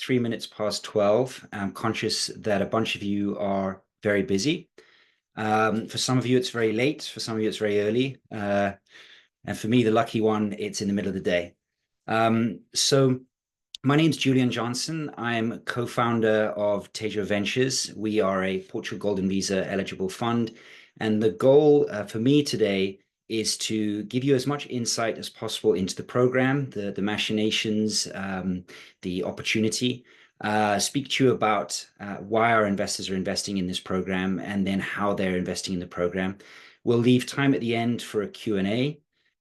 3 minutes past 12. I'm conscious that a bunch of you are very busy. For some of you, it's very late. For some of you, it's very early. And for me, the lucky one, it's in the middle of the day. So my name's Julian Johnson. I'm co-founder of Tejo Ventures. We are a Portugal Golden Visa eligible fund. And the goal for me today is to give you as much insight as possible into the program, the machinations, the opportunity, speak to you about why our investors are investing in this program and then how they're investing in the program. We'll leave time at the end for a Q&A.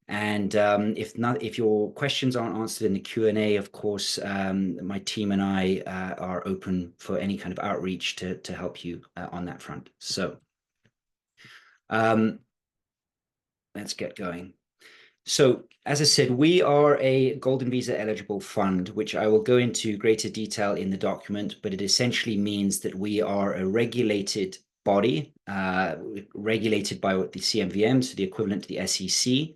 And if your questions aren't answered in the Q&A, of course, my team and I are open for any kind of outreach to help you on that front. So let's get going. So as I said, we are a Golden Visa eligible fund, which I will go into greater detail in the document, but it essentially means that we are a regulated body, regulated by the CMVM, so the equivalent to the SEC.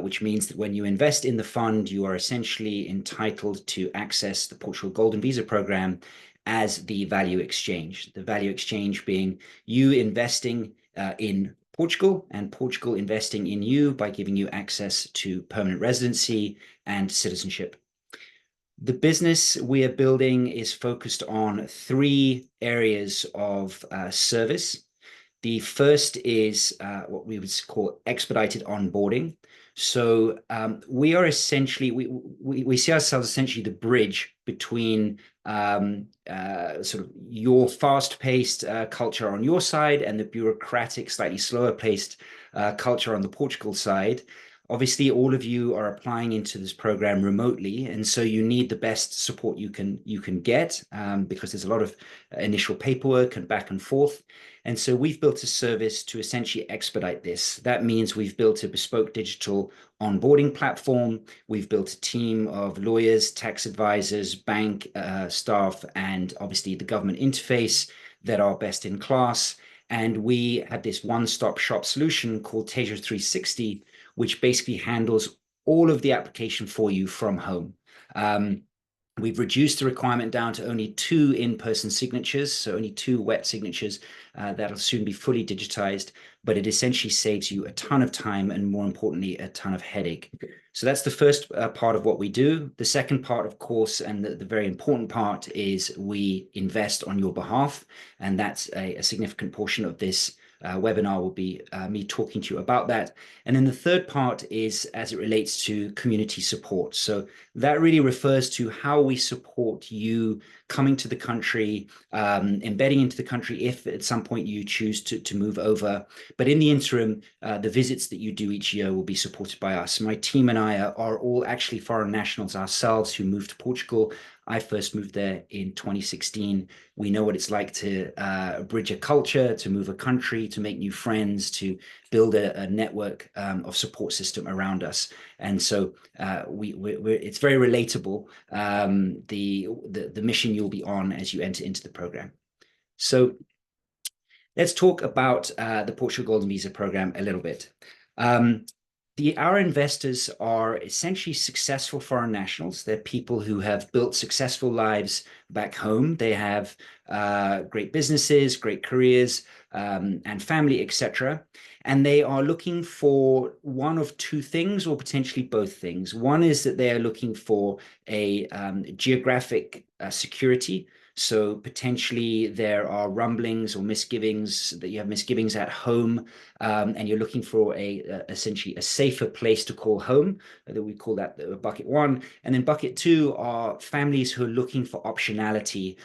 Which means that when you invest in the fund, you are essentially entitled to access the Portugal Golden Visa program as the value exchange. The value exchange being you investing in Portugal and Portugal investing in you by giving you access to permanent residency and citizenship. The business we are building is focused on 3 areas of service. The first is what we would call expedited onboarding. So we are essentially, we see ourselves essentially the bridge between sort of your fast-paced culture on your side and the bureaucratic, slightly slower-paced culture on the Portugal side. Obviously, all of you are applying into this program remotely, and so you need the best support you can get because there's a lot of initial paperwork and back and forth. And so we've built a service to essentially expedite this. That means we've built a bespoke digital onboarding platform. We've built a team of lawyers, tax advisors, bank staff, and obviously the government interface that are best in class. And we had this one-stop shop solution called Tejo 360, which basically handles all of the application for you from home. We've reduced the requirement down to only 2 in-person signatures, so only 2 wet signatures. That'll soon be fully digitized, but it essentially saves you a ton of time and, more importantly, a ton of headache. So that's the first part of what we do. The second part, of course, and the very important part, is we invest on your behalf, and that's a significant portion of this webinar will be me talking to you about that. And then the third part is as it relates to community support. So that really refers to how we support you coming to the country, embedding into the country if at some point you choose to move over. But in the interim, the visits that you do each year will be supported by us. My team and I are all actually foreign nationals ourselves who moved to Portugal. I first moved there in 2016. We know what it's like to bridge a culture, to move a country, to make new friends, to build a network of support system around us. And so it's very relatable, the mission you'll be on as you enter into the program. So let's talk about the Portugal Golden Visa program a little bit. Our investors are essentially successful foreign nationals. They're people who have built successful lives back home. They have great businesses, great careers, and family, etc. And they are looking for one of 2 things, or potentially both things. One is that they are looking for a geographic security. So potentially there are rumblings or misgivings that you have misgivings at home, and you're looking for essentially a safer place to call home. That we call that bucket 1. And then bucket 2 are families who are looking for optionality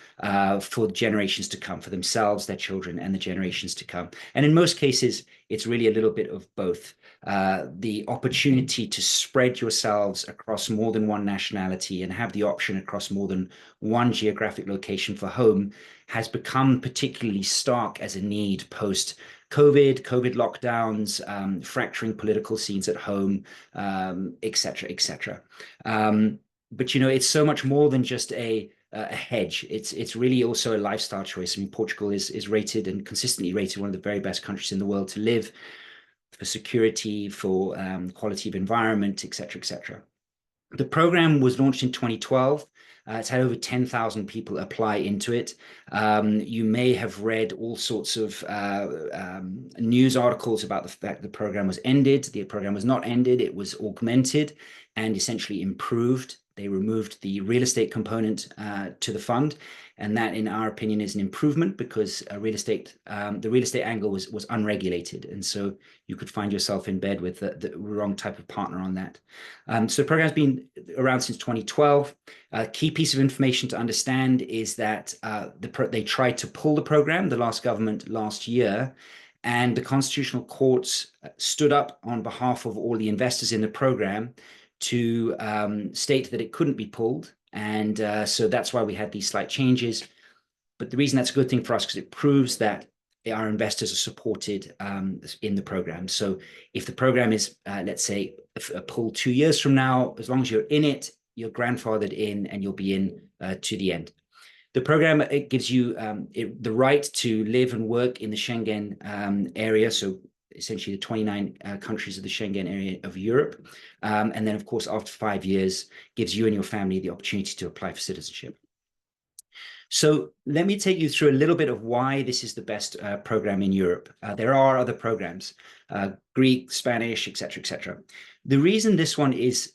for generations to come, for themselves, their children, and the generations to come. And in most cases, it's really a little bit of both. The opportunity to spread yourselves across more than one nationality and have the option across more than one geographic location for home has become particularly stark as a need post-COVID, COVID lockdowns, fracturing political scenes at home, et cetera, et cetera. But, you know, it's so much more than just a hedge. It's really also a lifestyle choice. I mean, Portugal is rated and consistently rated one of the very best countries in the world to live, for security, for quality of environment, et cetera, et cetera. The program was launched in 2012. It's had over 10,000 people apply into it. You may have read all sorts of news articles about the fact the program was ended. The program was not ended. It was augmented and essentially improved. They removed the real estate component to the fund. And that, in our opinion, is an improvement because the real estate angle was unregulated. And so you could find yourself in bed with the wrong type of partner on that. So the program's been around since 2012. Key piece of information to understand is that they tried to pull the program, the last government last year, and the Constitutional Courts stood up on behalf of all the investors in the program to state that it couldn't be pulled. And so that's why we had these slight changes. But the reason that's a good thing for us because it proves that our investors are supported in the program. So if the program is, let's say, a pull 2 years from now, as long as you're in it, you're grandfathered in and you'll be in to the end. The program, it gives you the right to live and work in the Schengen area. So essentially the 29 countries of the Schengen area of Europe. And then, of course, after 5 years, gives you and your family the opportunity to apply for citizenship. So let me take you through a little bit of why this is the best program in Europe. There are other programs, Greek, Spanish, et cetera, et cetera. The reason this one is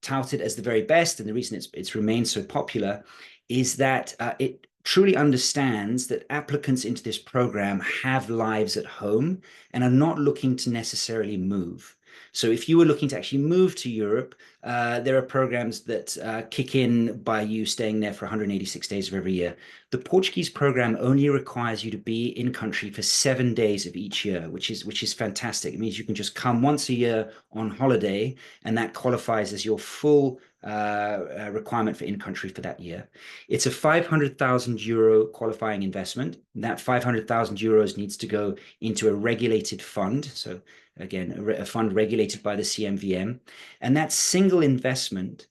touted as the very best and the reason it's remained so popular is that it truly understands that applicants into this program have lives at home and are not looking to necessarily move. So if you were looking to actually move to Europe, there are programs that kick in by you staying there for 186 days of every year. The Portuguese program only requires you to be in country for 7 days of each year, which is fantastic. It means you can just come once a year on holiday, and that qualifies as your full requirement for in-country for that year. It's a 500,000 euro qualifying investment. That 500,000 euros needs to go into a regulated fund. So again, a fund regulated by the CMVM. And that single investment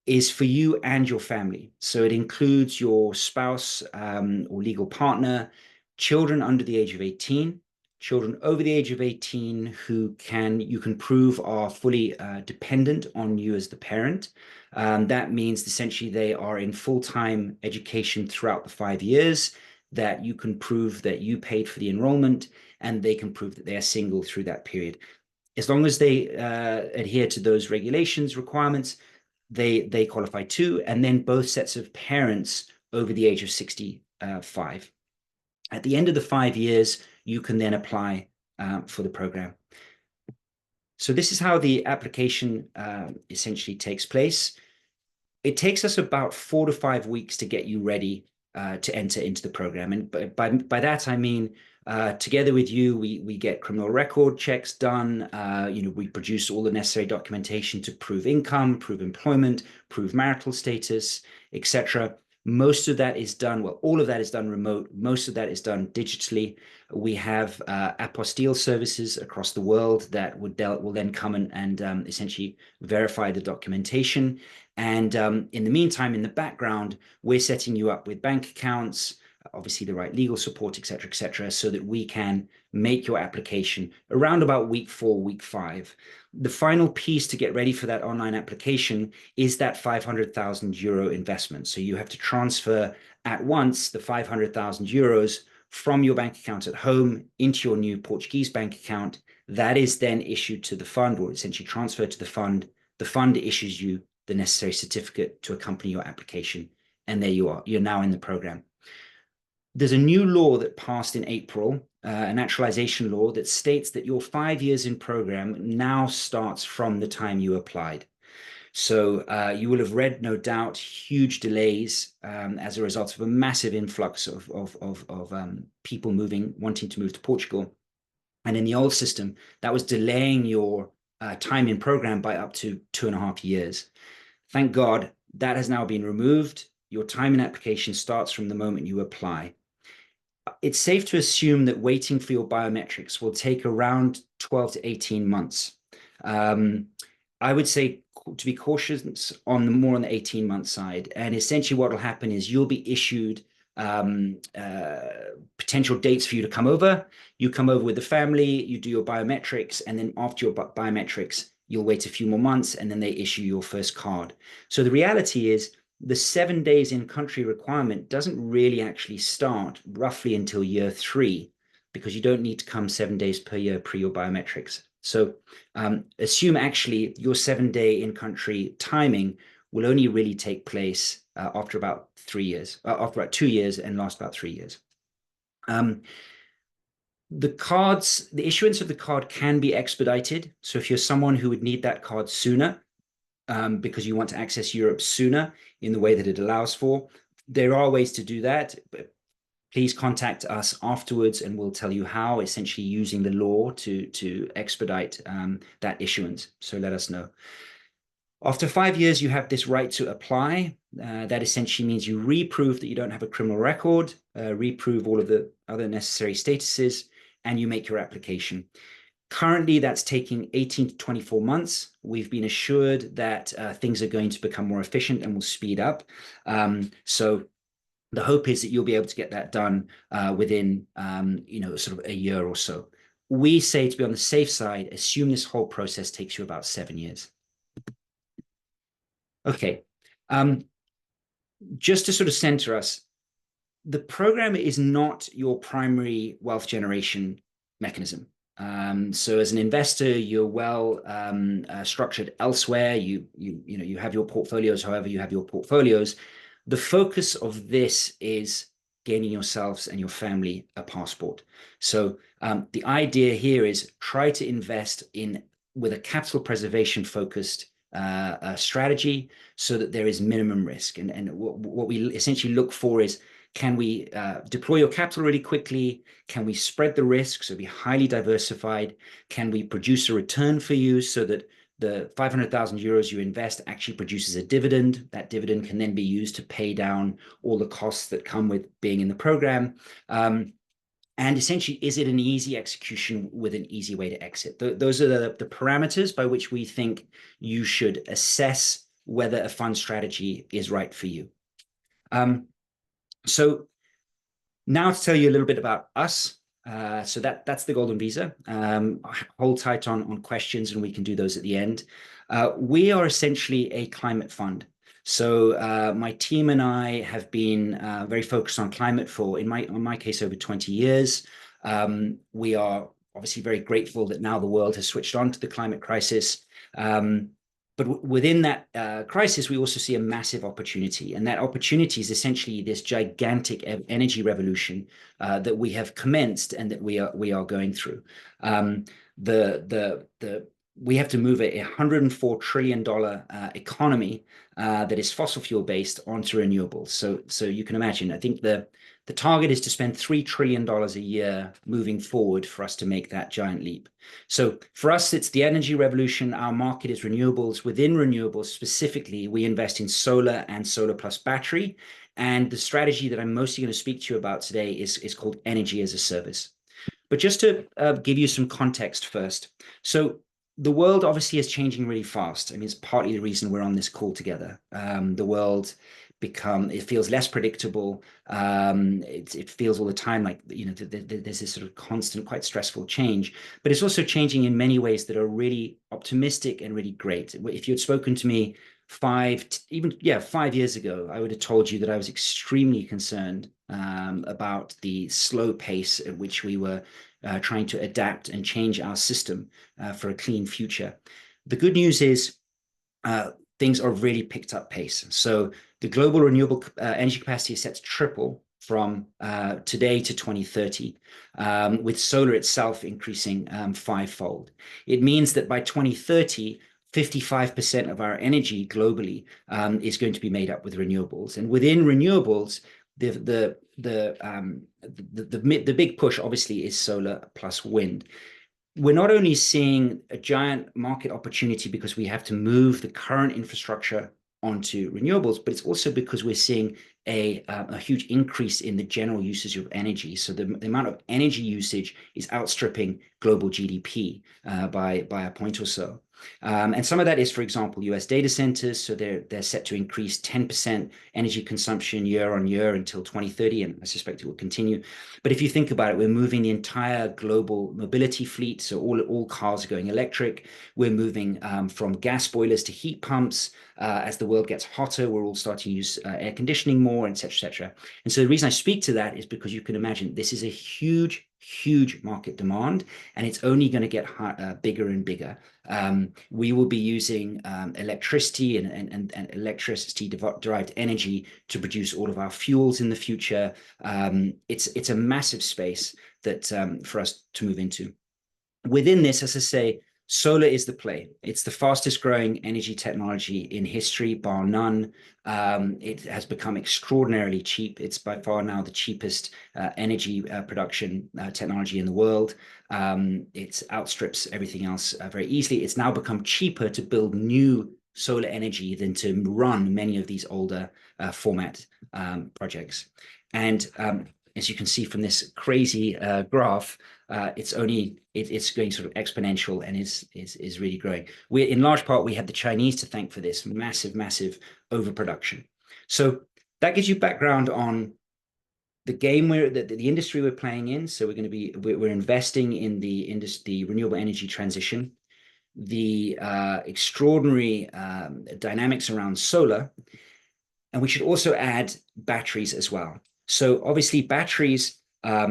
is for you and your family. So it includes your spouse or legal partner, children under the age of 18, children over the age of 18 who you can prove are fully dependent on you as the parent. That means essentially they are in full-time education throughout the 5 years, that you can prove that you paid for the enrollment, and they can prove that they are single through that period. As long as they adhere to those regulations, requirements, they qualify too, and then both sets of parents over the age of 65. At the end of the 5 years, you can then apply for the program. So this is how the application essentially takes place. It takes us about 4 to 5 weeks to get you ready to enter into the program. And by that, I mean, together with you, we get criminal record checks done. We produce all the necessary documentation to prove income, prove employment, prove marital status, etc. Most of that is done, well, all of that is done remote. Most of that is done digitally. We have apostille services across the world that will then come and essentially verify the documentation. And in the meantime, in the background, we're setting you up with bank accounts, obviously the right legal support, et cetera, so that we can make your application around about week 4, week 5. The final piece to get ready for that online application is that 500,000 euro investment. So you have to transfer at once the 500,000 euros from your bank account at home into your new Portuguese bank account. That is then issued to the fund, or essentially transferred to the fund. The fund issues you the necessary certificate to accompany your application. And there you are. You're now in the program. There's a new law that passed in April, a naturalization law that states that your 5 years in program now starts from the time you applied. So you will have read, no doubt, huge delays as a result of a massive influx of people wanting to move to Portugal. And in the old system, that was delaying your time in program by up to 2.5 years. Thank God that has now been removed. Your time in application starts from the moment you apply. It's safe to assume that waiting for your biometrics will take around 12 to 18 months. I would say to be cautious on the 18-month side. And essentially what will happen is you'll be issued potential dates for you to come over. You come over with the family, you do your biometrics, and then after your biometrics, you'll wait a few more months, and then they issue your first card. So the reality is the 7 days in country requirement doesn't really actually start roughly until year 3, because you don't need to come 7 days per year pre your biometrics. So assume actually your 7-day in country timing will only really take place after about 3 years, after about 2 years, and last about 3 years. The issuance of the card can be expedited. So if you're someone who would need that card sooner, because you want to access Europe sooner in the way that it allows for, there are ways to do that. But please contact us afterwards and we'll tell you how, essentially using the law to expedite that issuance. So let us know. After 5 years, you have this right to apply. That essentially means you reprove that you don't have a criminal record, reprove all of the other necessary statuses, and you make your application. Currently, that's taking 18 to 24 months. We've been assured that things are going to become more efficient and will speed up. So the hope is that you'll be able to get that done within, sort of a year or so. We say, to be on the safe side, assume this whole process takes you about 7 years. Okay. Just to sort of center us, the program is not your primary wealth generation mechanism. So as an investor, you're well structured elsewhere. You have your portfolios, however you have your portfolios. The focus of this is gaining yourselves and your family a passport. So the idea here is try to invest with a capital preservation focused strategy so that there is minimum risk. And what we essentially look for is, can we deploy your capital really quickly? Can we spread the risk, so be highly diversified? Can we produce a return for you so that the 500,000 euros you invest actually produces a dividend? That dividend can then be used to pay down all the costs that come with being in the program. And essentially, is it an easy execution with an easy way to exit? Those are the parameters by which we think you should assess whether a fund strategy is right for you. So now to tell you a little bit about us. So that's the Golden Visa. Hold tight on questions and we can do those at the end. We are essentially a climate fund. So my team and I have been very focused on climate for, in my case, over 20 years. We are obviously very grateful that now the world has switched on to the climate crisis. But within that crisis, we also see a massive opportunity. And that opportunity is essentially this gigantic energy revolution that we have commenced and that we are going through. We have to move a $104 trillion economy that is fossil fuel based onto renewables. So you can imagine, I think the target is to spend $3 trillion a year moving forward for us to make that giant leap. So for us, it's the energy revolution. Our market is renewables. Within renewables specifically, we invest in solar and solar plus battery. And the strategy that I'm mostly going to speak to you about today is called energy as a service. But just to give you some context first. So the world obviously is changing really fast. I mean, it's partly the reason we're on this call together. The world it feels less predictable. It feels all the time like, there's this sort of constant, quite stressful change, but it's also changing in many ways that are really optimistic and really great. If you had spoken to me 5 years ago, I would have told you that I was extremely concerned about the slow pace at which we were trying to adapt and change our system for a clean future. The good news is things are really picked up pace. So the global renewable energy capacity is set to triple from today to 2030, with solar itself increasing 5-fold. It means that by 2030, 55% of our energy globally is going to be made up with renewables. And within renewables, the big push obviously is solar plus wind. We're not only seeing a giant market opportunity because we have to move the current infrastructure onto renewables, but it's also because we're seeing a huge increase in the general usage of energy. So the amount of energy usage is outstripping global GDP by a point or so. And some of that is, for example, US data centers. So they're set to increase 10% energy consumption year on year until 2030, and I suspect it will continue. But if you think about it, we're moving the entire global mobility fleet. So all cars are going electric. We're moving from gas boilers to heat pumps. As the world gets hotter, we're all starting to use air conditioning more, et cetera, et cetera. And so the reason I speak to that is because you can imagine this is a huge market demand, and it's only going to get bigger and bigger. We will be using electricity and electricity-derived energy to produce all of our fuels in the future. It's a massive space that for us to move into. Within this, as I say, solar is the play. It's the fastest growing energy technology in history, bar none. It has become extraordinarily cheap. It's by far now the cheapest energy production technology in the world. It outstrips everything else very easily. It's now become cheaper to build new solar energy than to run many of these older format projects. And as you can see from this crazy graph, it's going sort of exponential and is really growing. In large part, we have the Chinese to thank for this massive overproduction. So that gives you background on the game the industry we're playing in. So we're investing in the renewable energy transition, the extraordinary dynamics around solar, and we should also add batteries as well. So obviously batteries let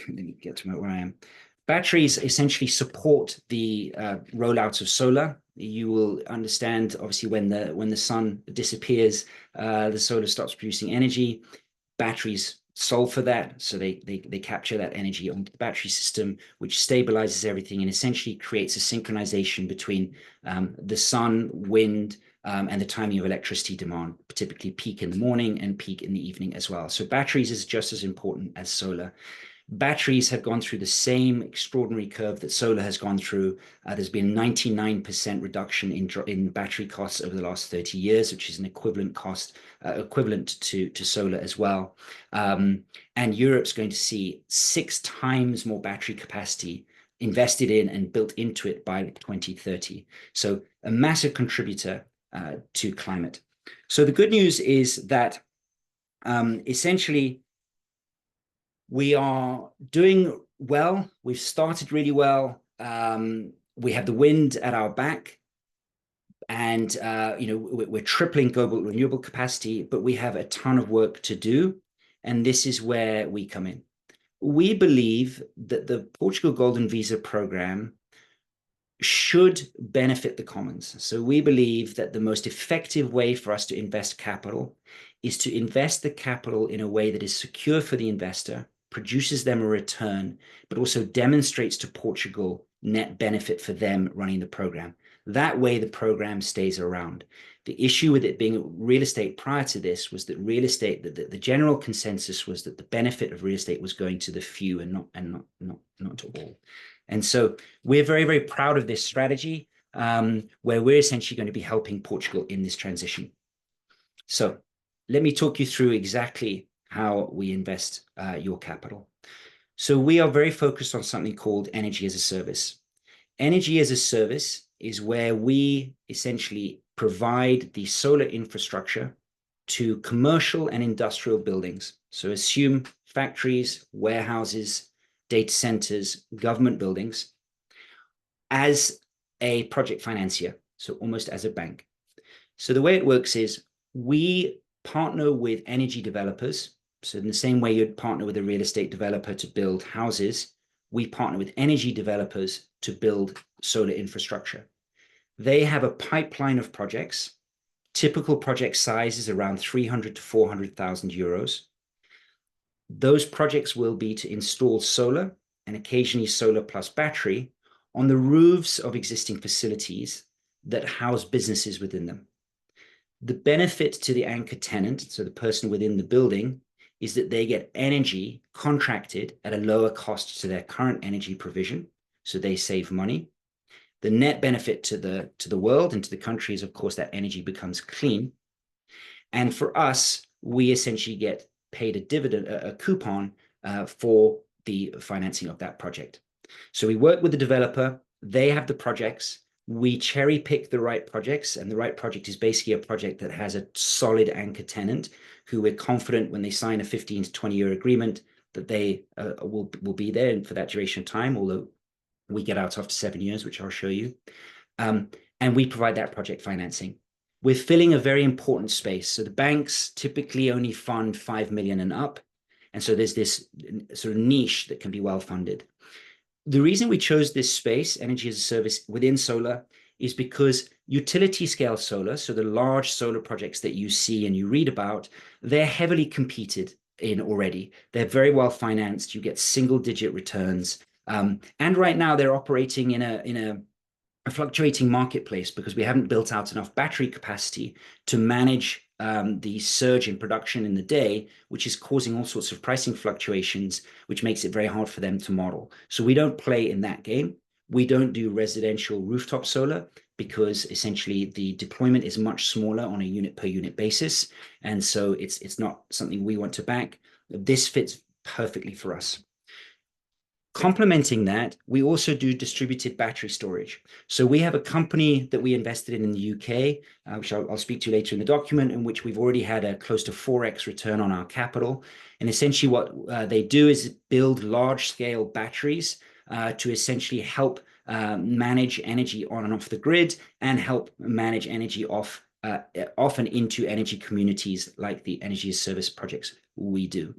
me get to where I am. Batteries essentially support the rollout of solar. You will understand, obviously, when the sun disappears, the solar stops producing energy. Batteries solve for that, so they capture that energy onto the battery system, which stabilizes everything and essentially creates a synchronization between the sun, wind, and the timing of electricity demand, typically peak in the morning and peak in the evening as well. So batteries is just as important as solar. Batteries have gone through the same extraordinary curve that solar has gone through. There's been 99% reduction in battery costs over the last 30 years, which is an equivalent cost, equivalent to solar as well. And Europe's going to see 6 times more battery capacity invested in and built into it by 2030. So a massive contributor to climate. So the good news is that essentially we are doing well. We've started really well. We have the wind at our back, and we're tripling global renewable capacity, but we have a ton of work to do, and this is where we come in. We believe that the Portugal Golden Visa program should benefit the commons. So we believe that the most effective way for us to invest capital is to invest the capital in a way that is secure for the investor, produces them a return, but also demonstrates to Portugal net benefit for them running the program. That way the program stays around. The issue with it being real estate prior to this was that real estate, the general consensus was that the benefit of real estate was going to the few and not to all. And so we're very proud of this strategy, where we're essentially going to be helping Portugal in this transition. So let me talk you through exactly how we invest your capital. So we are very focused on something called energy as a service. Energy as a service is where we essentially provide the solar infrastructure to commercial and industrial buildings. So assume factories, warehouses, data centers, government buildings, as a project financier, so almost as a bank. So the way it works is we partner with energy developers. So in the same way you'd partner with a real estate developer to build houses, we partner with energy developers to build solar infrastructure. They have a pipeline of projects. Typical project size is around 300 to 400,000 euros. Those projects will be to install solar and occasionally solar plus battery on the roofs of existing facilities that house businesses within them. The benefit to the anchor tenant, so the person within the building, is that they get energy contracted at a lower cost to their current energy provision, so they save money. The net benefit to the world and to the country is, of course, that energy becomes clean. And for us, we essentially get paid a dividend, a coupon for the financing of that project. So we work with the developer. They have the projects. We cherry pick the right projects, and the right project is basically a project that has a solid anchor tenant who we're confident when they sign a 15 to 20-year agreement that they will be there for that duration of time, although we get out after 7 years, which I'll show you. And we provide that project financing. We're filling a very important space. So the banks typically only fund 5 million and up. And so there's this sort of niche that can be well funded. The reason we chose this space, energy as a service within solar, is because utility scale solar, so the large solar projects that you see and you read about, they're heavily competed in already. They're very well financed. You get single digit returns. And right now they're operating in a fluctuating marketplace because we haven't built out enough battery capacity to manage the surge in production in the day, which is causing all sorts of pricing fluctuations, which makes it very hard for them to model. So we don't play in that game. We don't do residential rooftop solar because essentially the deployment is much smaller on a unit per unit basis. And so it's not something we want to back. This fits perfectly for us. Complementing that, we also do distributed battery storage. So we have a company that we invested in the UK, which I'll speak to later in the document, in which we've already had a close to 4x return on our capital. And essentially what they do is build large-scale batteries to essentially help manage energy on and off the grid and help manage energy off and into energy communities like the energy as service projects we do.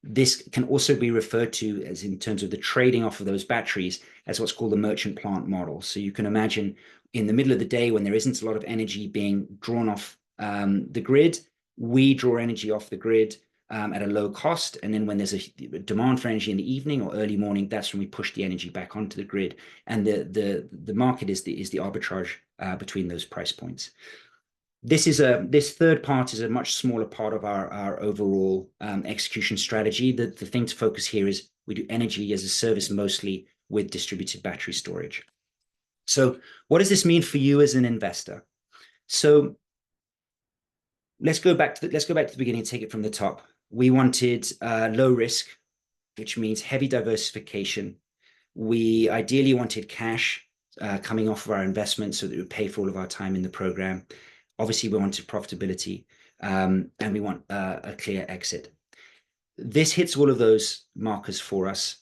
This can also be referred to as, in terms of the trading off of those batteries, as what's called the merchant plant model. So you can imagine in the middle of the day when there isn't a lot of energy being drawn off the grid, we draw energy off the grid at a low cost. And then when there's a demand for energy in the evening or early morning, that's when we push the energy back onto the grid. And the market is the arbitrage between those price points. This third part is a much smaller part of our overall execution strategy. The thing to focus here is we do energy as a service mostly with distributed battery storage. So what does this mean for you as an investor? So let's go back to the beginning and take it from the top. We wanted low risk, which means heavy diversification. We ideally wanted cash coming off of our investment so that it would pay for all of our time in the program. Obviously, we wanted profitability, and we want a clear exit. This hits all of those markers for us.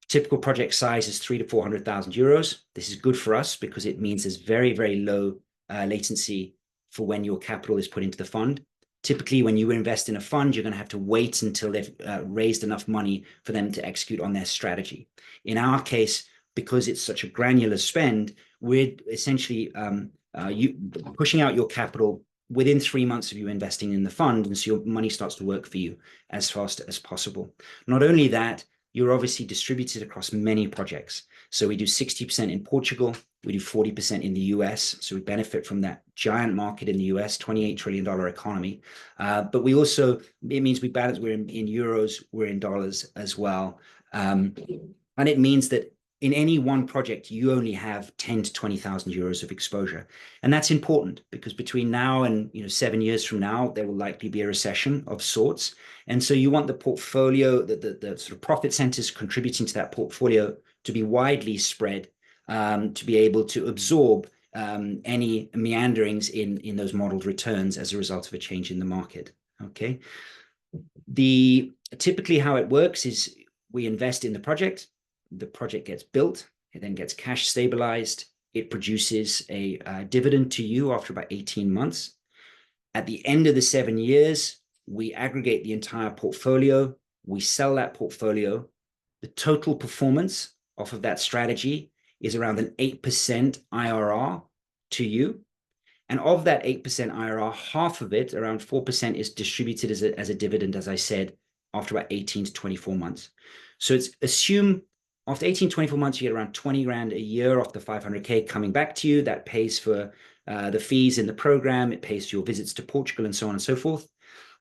Typical project size is 300,000 to 400,000 euros. This is good for us because it means there's very, very low latency for when your capital is put into the fund. Typically, when you invest in a fund, you're going to have to wait until they've raised enough money for them to execute on their strategy. In our case, because it's such a granular spend, we're essentially pushing out your capital within 3 months of you investing in the fund, and so your money starts to work for you as fast as possible. Not only that, you're obviously distributed across many projects. So we do 60% in Portugal, we do 40% in the US, so we benefit from that giant market in the US, $28 trillion economy. But we also, it means we balance, we're in euros, we're in dollars as well. And it means that in any one project, you only have 10 to 20,000 euros of exposure. And that's important because between now and 7 years from now, there will likely be a recession of sorts. And so you want the portfolio, the sort of profit centers contributing to that portfolio to be widely spread, to be able to absorb any meanderings in those modeled returns as a result of a change in the market. Okay. Typically how it works is we invest in the project gets built, it then gets cash stabilized, it produces a dividend to you after about 18 months. At the end of the 7 years, we aggregate the entire portfolio, we sell that portfolio. The total performance off of that strategy is around an 8% IRR to you. And of that 8% IRR, half of it, around 4%, is distributed as a dividend, as I said, after about 18 to 24 months. So it's assume after 18, 24 months, you get around 20 grand a year off the 500K coming back to you. That pays for the fees in the program. It pays for your visits to Portugal and so on and so forth.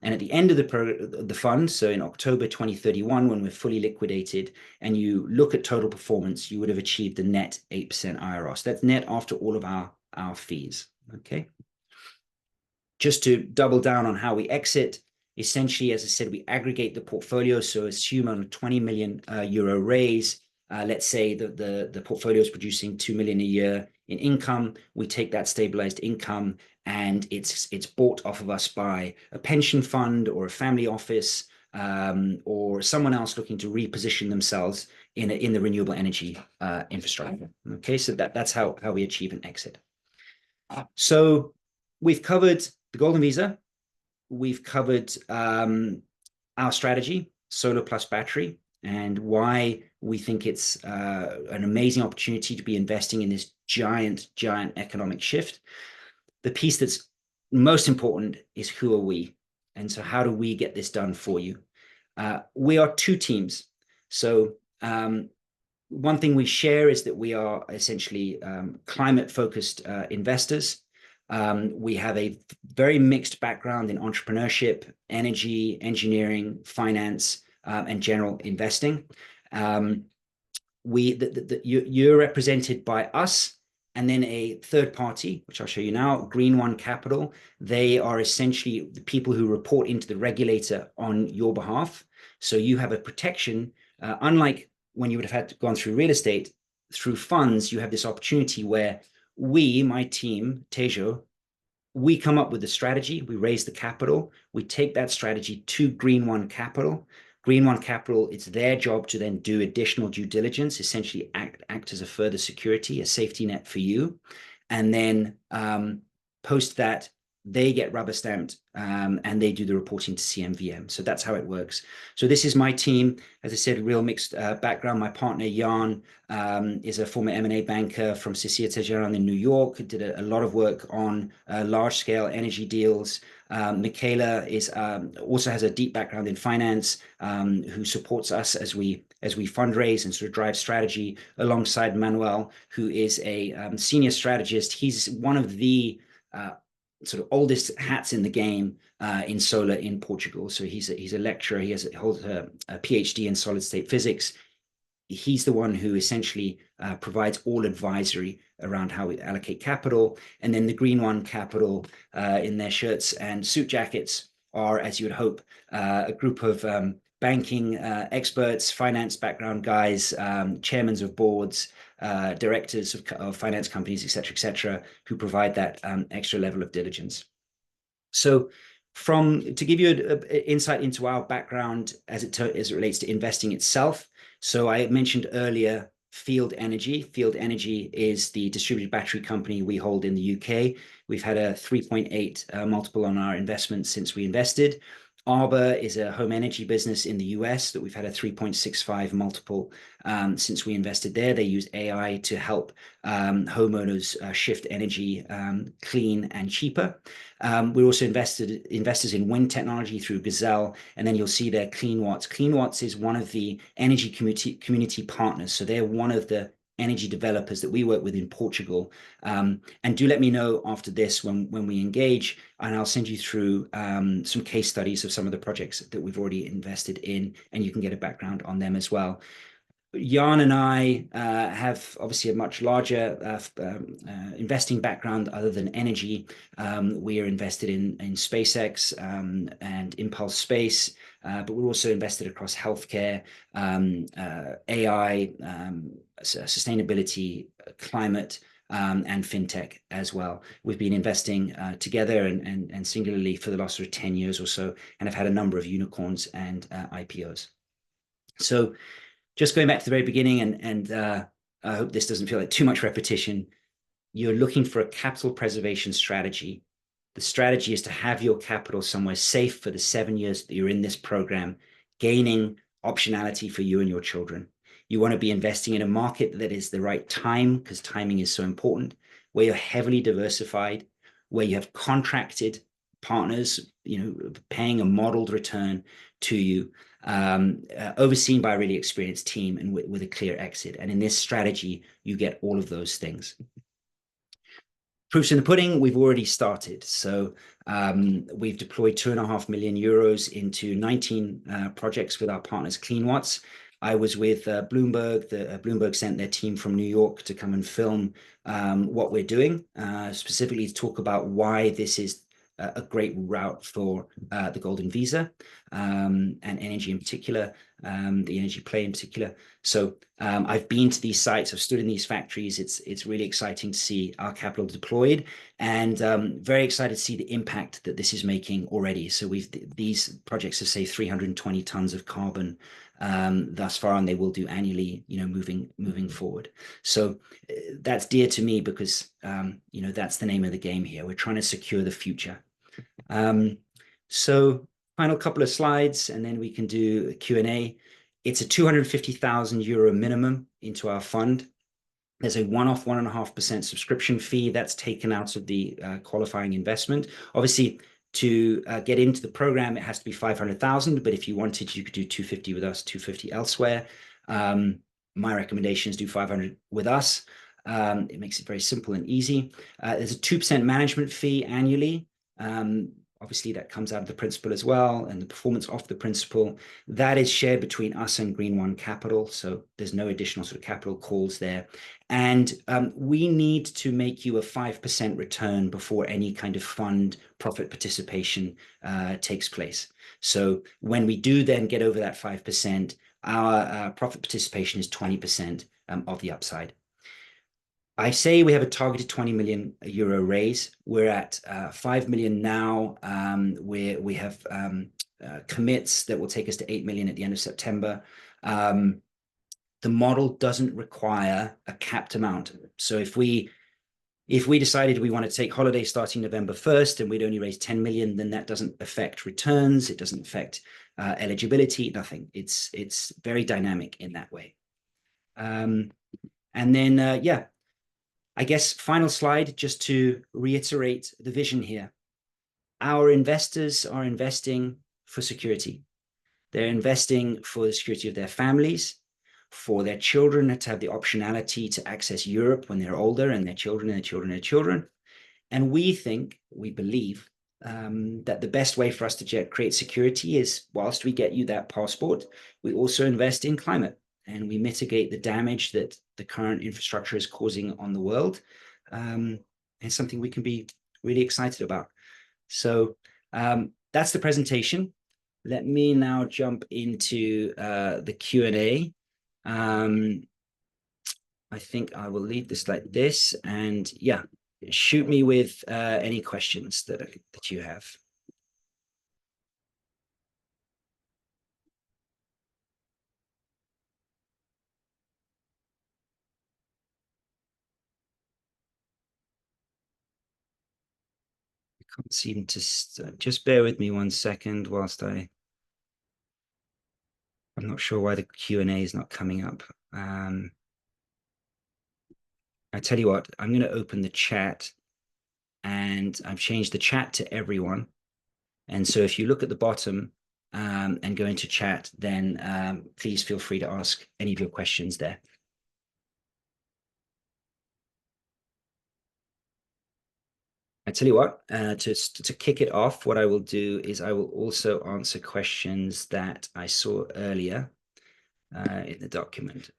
And at the end of the fund, so in October 2031, when we're fully liquidated and you look at total performance, you would have achieved the net 8% IRR. So that's net after all of our fees, okay? Just to double down on how we exit, essentially, as I said, we aggregate the portfolio. So assume on a 20 million euro raise, let's say that the portfolio is producing 2 million a year in income. We take that stabilized income and it's bought off of us by a pension fund or a family office, or someone else looking to reposition themselves in the renewable energy infrastructure. Okay, so that's how we achieve an exit. So we've covered the Golden Visa. We've covered our strategy, solar plus battery, and why we think it's an amazing opportunity to be investing in this giant economic shift. The piece that's most important is who are we? And so how do we get this done for you? We are two teams. So one thing we share is that we are essentially climate-focused investors. We have a very mixed background in entrepreneurship, energy, engineering, finance, and general investing. You're represented by us, and then a third party, which I'll show you now, Green One Capital. They are essentially the people who report into the regulator on your behalf. So you have a protection, unlike when you would have gone through real estate. Through funds, you have this opportunity where we, my team, Tejo, we come up with the strategy, we raise the capital, we take that strategy to Green One Capital. Green One Capital, it's their job to then do additional due diligence, essentially act as a further security, a safety net for you. And then post that, they get rubber stamped and they do the reporting to CMVM. So that's how it works. So this is my team. As I said, a real mixed background. My partner, Jan, is a former M&A banker from Societe Generale in New York, did a lot of work on large-scale energy deals. Michaela also has a deep background in finance, who supports us as we fundraise and sort of drive strategy alongside Manuel, who is a senior strategist. He's one of the sort of oldest hats in the game in solar in Portugal. So he's a lecturer. He holds a PhD in solid state physics. He's the one who essentially provides all advisory around how we allocate capital. And then the Green One Capital, in their shirts and suit jackets, are, as you would hope, a group of banking experts, finance background guys, chairmen of boards, directors of finance companies, et cetera, who provide that extra level of diligence. So to give you an insight into our background as it relates to investing itself. So I mentioned earlier Field Energy. Field Energy is the distributed battery company we hold in the UK. We've had a 3.8 multiple on our investment since we invested. Arbor is a home energy business in the US that we've had a 3.65 multiple since we invested there. They use AI to help homeowners shift energy clean and cheaper. We're also investors in wind technology through Gazelle, and then you'll see there CleanWatts. CleanWatts is one of the energy community partners. So they're one of the energy developers that we work with in Portugal. And do let me know after this when we engage, and I'll send you through some case studies of some of the projects that we've already invested in, and you can get a background on them as well. Jan and I have obviously a much larger investing background other than energy. We are invested in SpaceX and Impulse Space, but we're also invested across healthcare, AI, sustainability, climate, and fintech as well. We've been investing together and singularly for the last sort of 10 years or so, and have had a number of unicorns and IPOs. So just going back to the very beginning, and I hope this doesn't feel like too much repetition. You're looking for a capital preservation strategy. The strategy is to have your capital somewhere safe for the 7 years that you're in this program, gaining optionality for you and your children. You want to be investing in a market that is the right time, because timing is so important, where you're heavily diversified, where you have contracted partners, paying a modeled return to you, overseen by a really experienced team and with a clear exit. And in this strategy, you get all of those things. Proofs in the pudding, we've already started. So we've deployed 2.5 million euros into 19 projects with our partners CleanWatts. I was with Bloomberg. Bloomberg sent their team from New York to come and film what we're doing, specifically to talk about why this is a great route for the Golden Visa and energy in particular, the energy play in particular. So I've been to these sites, I've stood in these factories. It's really exciting to see our capital deployed, and very excited to see the impact that this is making already. So these projects have saved 320 tons of carbon thus far, and they will do annually, moving forward. So that's dear to me because that's the name of the game here. We're trying to secure the future. So final couple of slides, and then we can do a Q&A. It's a 250,000 euro minimum into our fund. There's a one-off 1.5% subscription fee that's taken out of the qualifying investment. Obviously, to get into the program, it has to be 500,000, but if you wanted, you could do 250 with us, 250 elsewhere. My recommendation is do 500 with us. It makes it very simple and easy. There's a 2% management fee annually. Obviously, that comes out of the principal as well, and the performance off the principal. That is shared between us and Green One Capital, so there's no additional sort of capital calls there. And we need to make you a 5% return before any kind of fund profit participation takes place. So when we do then get over that 5%, our profit participation is 20% of the upside. I say we have a targeted 20 million euro raise. We're at 5 million now. We have commits that will take us to 8 million at the end of September. The model doesn't require a capped amount. So if we decided we want to take holiday starting November 1st and we'd only raise 10 million, then that doesn't affect returns. It doesn't affect eligibility, nothing. It's very dynamic in that way. And then, yeah. I guess final slide, just to reiterate the vision here. Our investors are investing for security. They're investing for the security of their families, for their children to have the optionality to access Europe when they're older, and their children and their children and their children. And we believe that the best way for us to create security is, whilst we get you that passport, we also invest in climate, and we mitigate the damage that the current infrastructure is causing on the world. It's something we can be really excited about. So that's the presentation. Let me now jump into the Q&A. I think I will leave this like this, and yeah, shoot me with any questions that you have. Can't seem to just bear with me 1 second whilst I'm not sure why the Q&A is not coming up. I tell you what, I'm going to open the chat, and I've changed the chat to everyone. And so if you look at the bottom and go into chat, then please feel free to ask any of your questions there. I tell you what, to kick it off, what I will do is I will also answer questions that I saw earlier in the document.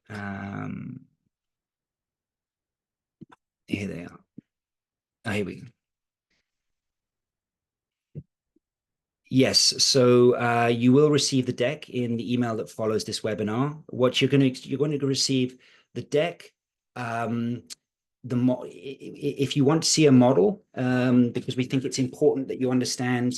Here they are. Here we go. Yes, so you will receive the deck in the email that follows this webinar. What you're going to receive the deck. If you want to see a model, because we think it's important that you understand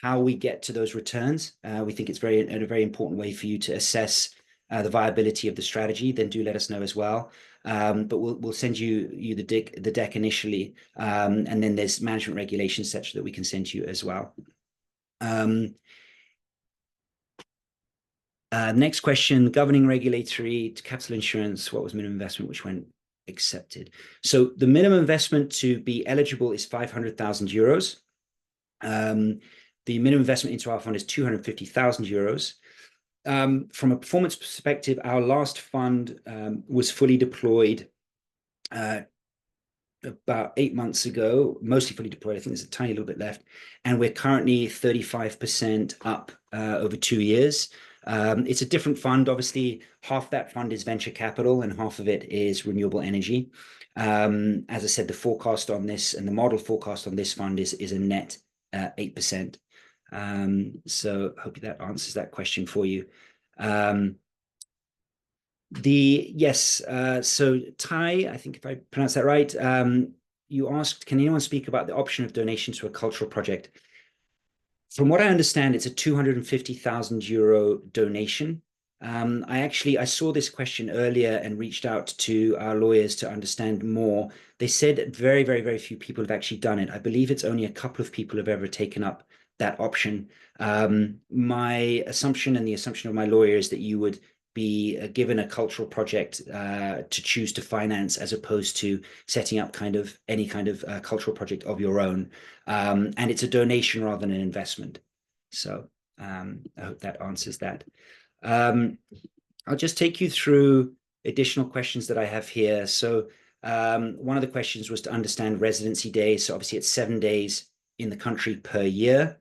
how we get to those returns. We think it's a very important way for you to assess the viability of the strategy. Then do let us know as well. But we'll send you the deck initially, and then there's management regulations such that we can send you as well. Next question: governing regulatory to capital insurance. What was minimum investment which went accepted? So the minimum investment to be eligible is 500,000 euros. The minimum investment into our fund is 250,000 euros. From a performance perspective, our last fund was fully deployed about 8 months ago, mostly fully deployed. I think there's a tiny little bit left, and we're currently 35% up over 2 years. It's a different fund. Obviously, half that fund is venture capital and half of it is renewable energy. As I said, the forecast on this and the model forecast on this fund is a net 8%. So hope that answers that question for you. So Ty, I think if I pronounce that right, you asked, can anyone speak about the option of donation to a cultural project? From what I understand, it's a 250,000 euro donation. I saw this question earlier and reached out to our lawyers to understand more. They said very, very, very few people have actually done it. I believe it's only a couple of people have ever taken up that option. My assumption and the assumption of my lawyer is that you would be given a cultural project to choose to finance, as opposed to setting up any kind of cultural project of your own. And it's a donation rather than an investment. So I hope that answers that. I'll just take you through additional questions that I have here. So one of the questions was to understand residency days. So obviously it's 7 days in the country per year.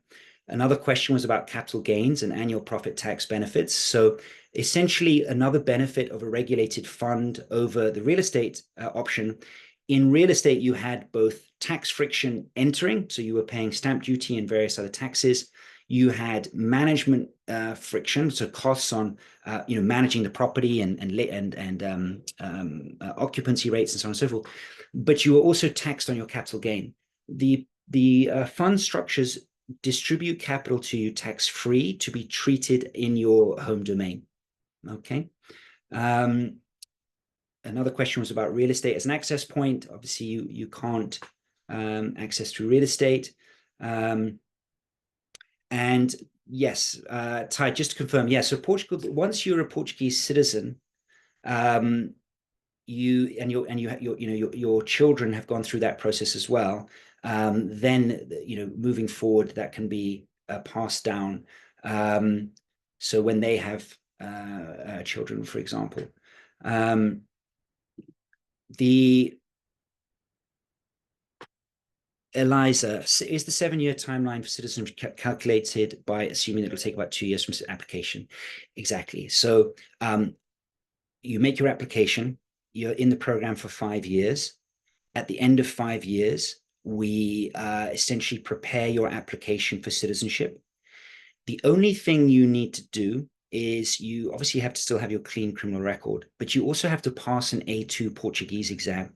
Another question was about capital gains and annual profit tax benefits. So essentially, another benefit of a regulated fund over the real estate option. In real estate, you had both tax friction entering, so you were paying stamp duty and various other taxes. You had management friction, so costs on managing the property and occupancy rates and so on and so forth. But you were also taxed on your capital gain. The fund structures distribute capital to you tax-free to be treated in your home domain. Okay. Another question was about real estate as an access point. Obviously, you can't access through real estate. And yes, Ty, just to confirm, yeah. So Portugal, once you're a Portuguese citizen, your children have gone through that process as well. Then moving forward, that can be passed down. So when they have children, for example, Eliza, is the 7-year timeline for citizenship calculated by assuming that it'll take about 2 years from application? Exactly. So you make your application, you're in the program for 5 years. At the end of 5 years, we essentially prepare your application for citizenship. The only thing you need to do is you obviously have to still have your clean criminal record, but you also have to pass an A2 Portuguese exam.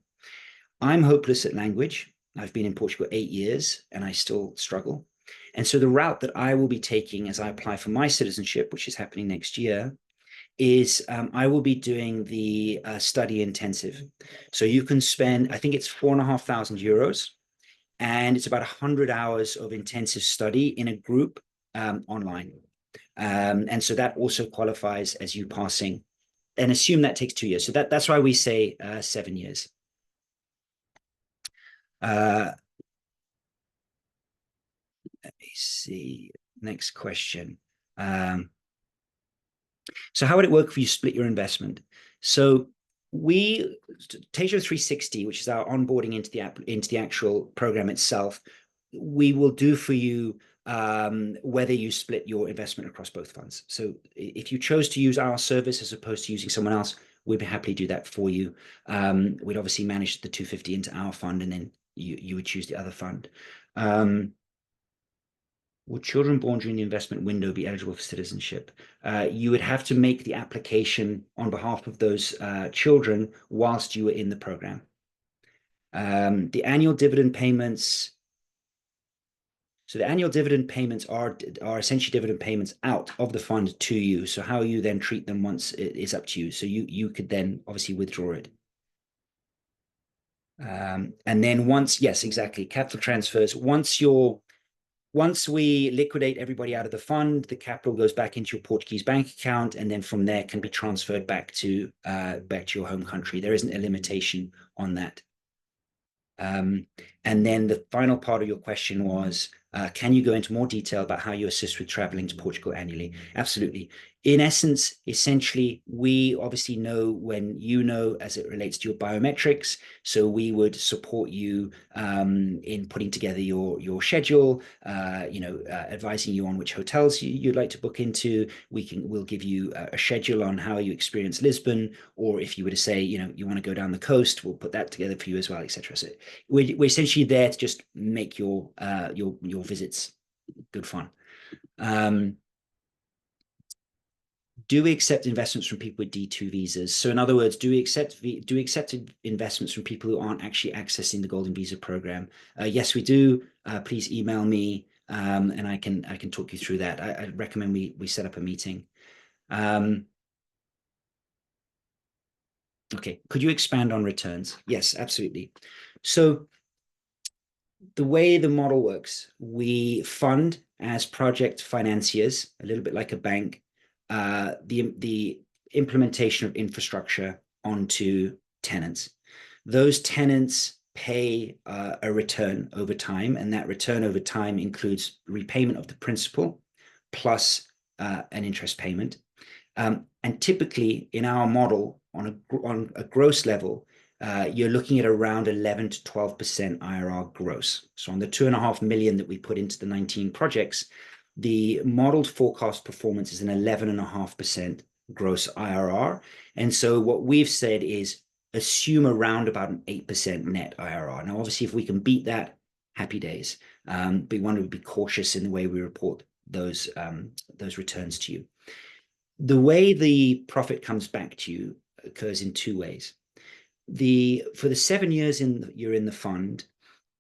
I'm hopeless at language. I've been in Portugal 8 years and I still struggle. And so the route that I will be taking as I apply for my citizenship, which is happening next year, is I will be doing the study intensive. So you can spend, I think it's 4,500 euros, and it's about 100 hours of intensive study in a group online. And so that also qualifies as you passing, and assume that takes 2 years. So that's why we say 7 years. Let me see. Next question. So how would it work if you split your investment? So Tejo 360, which is our onboarding into the actual program itself, we will do for you whether you split your investment across both funds. So if you chose to use our service as opposed to using someone else, we'd be happy to do that for you. We'd obviously manage the 250 into our fund, and then you would choose the other fund. Would children born during the investment window be eligible for citizenship? You would have to make the application on behalf of those children whilst you were in the program. The annual dividend payments. So the annual dividend payments are essentially dividend payments out of the fund to you. So how you then treat them once it is up to you. So you could then obviously withdraw it. And then yes, exactly. Capital transfers. Once we liquidate everybody out of the fund, the capital goes back into your Portuguese bank account, and then from there can be transferred back to your home country. There isn't a limitation on that. And then the final part of your question was, can you go into more detail about how you assist with traveling to Portugal annually? Absolutely. In essence, essentially, we obviously know when you know as it relates to your biometrics. So we would support you in putting together your schedule, advising you on which hotels you'd like to book into. We'll give you a schedule on how you experience Lisbon, or if you were to say, you want to go down the coast, we'll put that together for you as well, etc. So we're essentially essentially there to just make your visits good fun. Do we accept investments from people with D2 visas? So in other words, do we accept investments from people who aren't actually accessing the Golden Visa program? Yes, we do. Please email me, and I can talk you through that. I recommend we set up a meeting. Okay, could you expand on returns? Yes, absolutely. So the way the model works, we fund as project financiers, a little bit like a bank, the implementation of infrastructure onto tenants. Those tenants pay a return over time, and that return over time includes repayment of the principal plus an interest payment. And typically in our model, on a gross level, you're looking at around 11 to 12% IRR gross. So on the 2.5 million that we put into the 19 projects, the modeled forecast performance is an 11.5% gross IRR. And so what we've said is assume around about an 8% net IRR. Now, obviously, if we can beat that, happy days. But we want to be cautious in the way we report those returns to you. The way the profit comes back to you occurs in two ways. For the 7 years you're in the fund,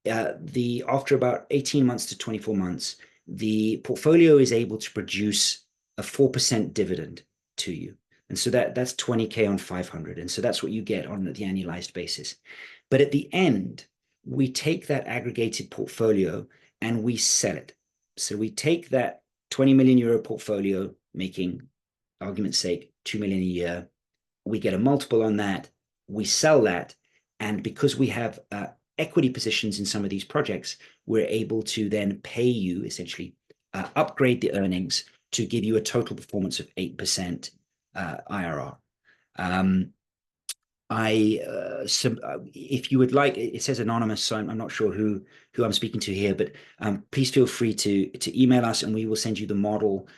after about 18 months to 24 months, the portfolio is able to produce a 4% dividend to you. And so that's 20K on 500. And so that's what you get on the annualized basis. But at the end, we take that aggregated portfolio and we sell it. So we take that 20 million euro portfolio, making, argument's sake, 2 million a year. We get a multiple on that. We sell that. And because we have equity positions in some of these projects, we're able to then pay you, essentially upgrade the earnings to give you a total performance of 8% IRR. If you would like, it says anonymous, so I'm not sure who I'm speaking to here, but please feel free to email us and we will send you the model.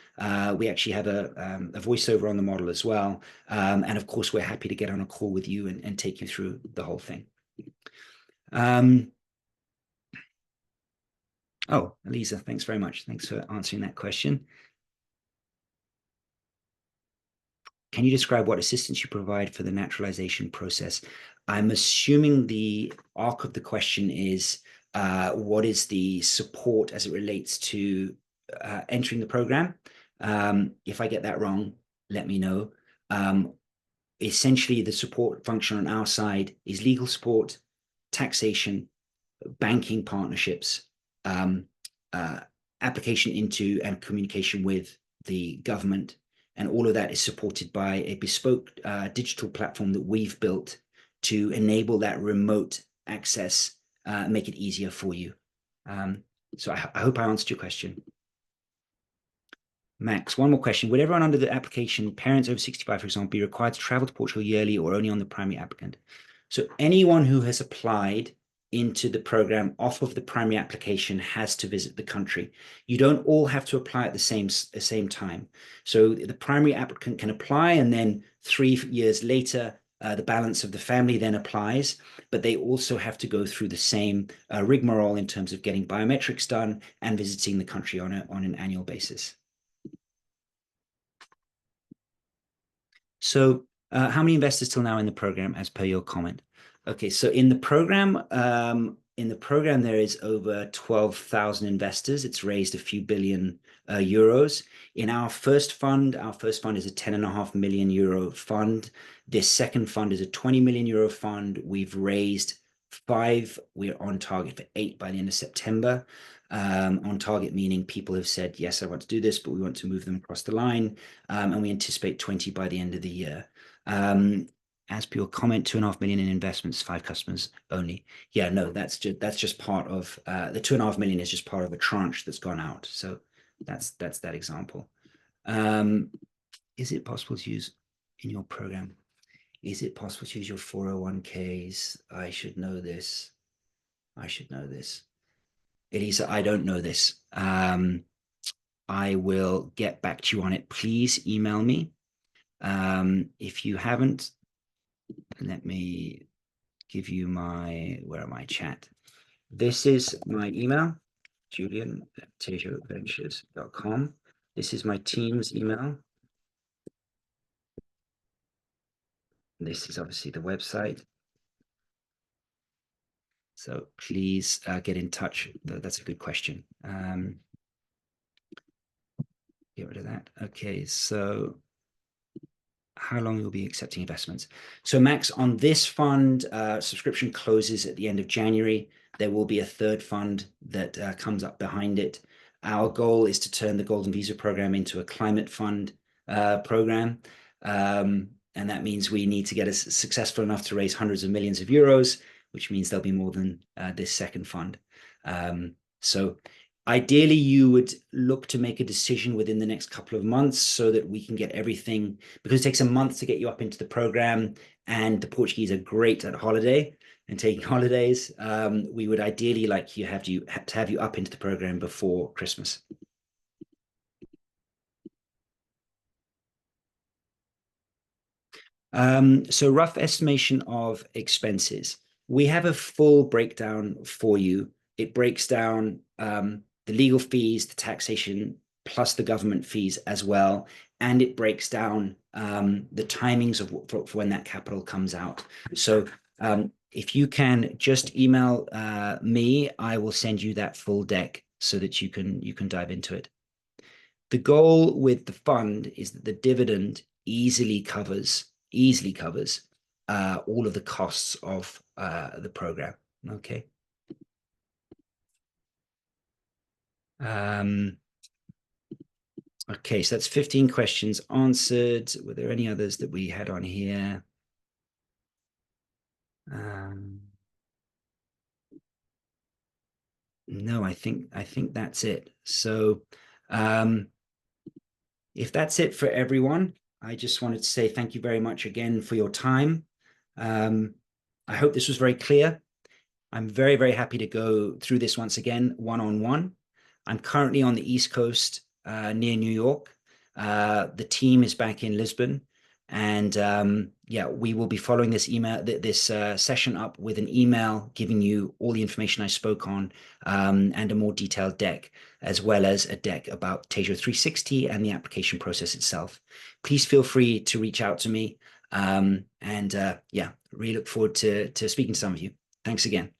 We actually have a voiceover on the model as well. And of course, we're happy to get on a call with you and take you through the whole thing. Oh, Elisa, thanks very much. Thanks for answering that question. Can you describe what assistance you provide for the naturalization process? I'm assuming the arc of the question is what is the support as it relates to entering the program? If I get that wrong, let me know. Essentially, the support function on our side is legal support, taxation, banking partnerships, application into and communication with the government. And all of that is supported by a bespoke digital platform that we've built to enable that remote access, make it easier for you. So I hope I answered your question. Max, one more question. Would everyone under the application, parents over 65, for example, be required to travel to Portugal yearly or only on the primary applicant? So anyone who has applied into the program off of the primary application has to visit the country. You don't all have to apply at the same time. So the primary applicant can apply, and then 3 years later, the balance of the family then applies, but they also have to go through the same rigmarole in terms of getting biometrics done and visiting the country on an annual basis. So how many investors till now in the program as per your comment? Okay, so in the program, there is over 12,000 investors. It's raised a few billion euros. In our first fund is a 10.5 million euro fund. This second fund is a 20 million euro fund. We've raised 5. We're on target for 8 by the end of September. On target meaning people have said, yes, I want to do this, but we want to move them across the line. And we anticipate 20 by the end of the year. As per your comment, 2.5 million in investments, 5 customers only. Yeah, no, that's just part of the 2.5 million is just part of a tranche that's gone out. So that's that example. Is it possible to use in your program? Is it possible to use your 401ks? I should know this. Elisa, I don't know this. I will get back to you on it. Please email me. If you haven't, let me give you where am I, chat? This is my email, julian@tejoventures.com. This is my team's email. This is obviously the website. So please get in touch. That's a good question. Get rid of that. Okay, so how long you'll be accepting investments. So Max, on this fund, subscription closes at the end of January. There will be a third fund that comes up behind it. Our goal is to turn the Golden Visa program into a climate fund program. And that means we need to get us successful enough to raise hundreds of millions of euros, which means there'll be more than this second fund. So ideally, you would look to make a decision within the next couple of months so that we can get everything, because it takes a month to get you up into the program, and the Portuguese are great at holiday and taking holidays. We would ideally like to have you up into the program before Christmas. So rough estimation of expenses. We have a full breakdown for you. It breaks down the legal fees, the taxation, plus the government fees as well. And it breaks down the timings of for when that capital comes out. So if you can just email me, I will send you that full deck so that you can dive into it. The goal with the fund is that the dividend easily covers all of the costs of the program. Okay. Okay, so that's 15 questions answered. Were there any others that we had on here? No, I think that's it. So if that's it for everyone, I just wanted to say thank you very much again for your time. I hope this was very clear. I'm very, very happy to go through this once again, one-on-one. I'm currently on the East Coast near New York. The team is back in Lisbon. And yeah, we will be following this session up with an email giving you all the information I spoke on and a more detailed deck, as well as a deck about Tejo 360 and the application process itself. Please feel free to reach out to me. Yeah, really look forward to speaking to some of you. Thanks again.